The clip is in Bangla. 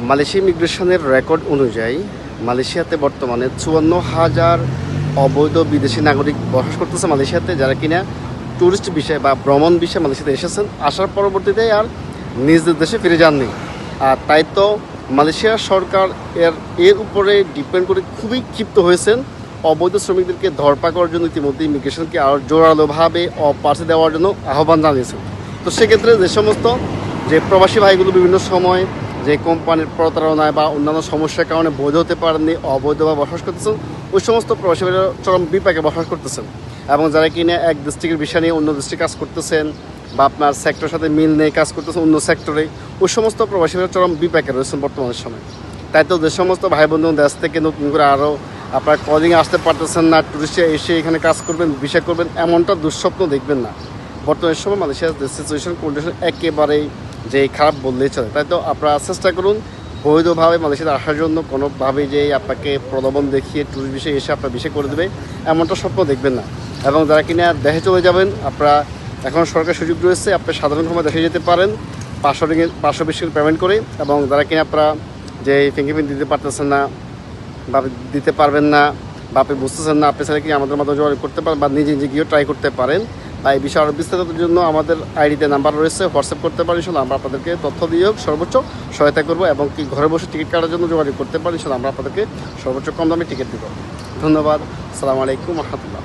মালয়েশিয়া ইমিগ্রেশনের রেকর্ড অনুযায়ী মালয়েশিয়াতে বর্তমানে ৫৪,০০০ অবৈধ বিদেশি নাগরিক বসবাস করতেছে মালয়েশিয়াতে, যারা কিনা ট্যুরিস্ট বিষয়ে বা ভ্রমণ বিষয়ে মালয়েশিয়াতে এসেছেন, আসার পরবর্তীতে আর নিজ দেশে ফিরে যাননি। আর তাই তো মালয়েশিয়া সরকার এর উপরে ডিপেন্ড করে খুবই ক্ষিপ্ত হয়েছেন। অবৈধ শ্রমিকদেরকে ধরপা করার জন্য ইতিমধ্যে ইমিগ্রেশনকে আরও জোরালোভাবে অপার্সে দেওয়ার জন্য আহ্বান জানিয়েছেন। তো সেক্ষেত্রে যে সমস্ত প্রবাসী ভাইগুলো বিভিন্ন সময় যে কোম্পানির প্রতারণায় বা অন্যান্য সমস্যার কারণে বৈধ হতে পারেননি, অবৈধভাবে বসবাস করতেছেন, ওই সমস্ত প্রবাসী ভাইরা চরম বিপাকে বসবাস করতেছেন। এবং যারা কিনা এক ডিস্ট্রিক্টের বিষয় নিয়ে অন্য ডিস্ট্রিক্টে কাজ করতেছেন বা আপনার সেক্টরের সাথে মিল নিয়ে কাজ করতেছেন অন্য সেক্টরে, ওই সমস্ত প্রবাসী ভাইরা চরম বিপাকে রয়েছেন বর্তমানের সময়। তাই তো যে সমস্ত ভাই বন্ধু দেশ থেকে নতুন করে আরও আপনার কলিংয়ে আসতে পারতেছেন না, টুরিস্টে এসে এখানে কাজ করবেন, ভিসা করবেন, এমনটা দুঃস্বপ্ন দেখবেন না। বর্তমানের সময় মালয়েশিয়ার সিচুয়েশন কন্ডিশন একেবারেই যে খারাপ বললেই চলে। তাই তো আপনারা চেষ্টা করুন বৈধভাবে মালয়েশিয়াতে আসার জন্য। কোনোভাবেই যে আপনাকে প্রলোভন দেখিয়ে ট্যুরিস্ট বিষয়ে এসে আপনার বিষয় করে দেবে, এমনটা স্বপ্ন দেখবেন না। এবং যারা কিনা দেশে চলে যাবেন, আপনারা এখন সরকার সুযোগ রয়েছে, আপনি সাধারণ সময় দেশে যেতে পারেন 520 পেমেন্ট করে। এবং যারা কিনা আপনারা যে ফিঙ্গারপ্রিন্ট দিতে পারতেছেন না বা দিতে পারবেন না বা আপনি বুঝতেছেন না, আপনি চাইলে কি আমাদের মাধ্যমে যোগাযোগ করতে পারেন বা নিজে নিজে গিয়েও ট্রাই করতে পারেন। বা এই বিষয়ে আরও বিস্তারিতের জন্য আমাদের আইডিতে নাম্বার রয়েছে, হোয়াটসঅ্যাপ করতে পারি, ইনশাল্লাহ আমরা আপনাদেরকে তথ্য দিয়েও সর্বোচ্চ সহায়তা করবো। এবং কি ঘরে বসে টিকিট কাটার জন্য যোগাযোগ করতে পারি, ইনশাল্লাহ আমরা আপনাদেরকে সর্বোচ্চ কম দামে টিকিট দেবো। ধন্যবাদ। আসসালামু আলাইকুম রহমতুল্লাহ।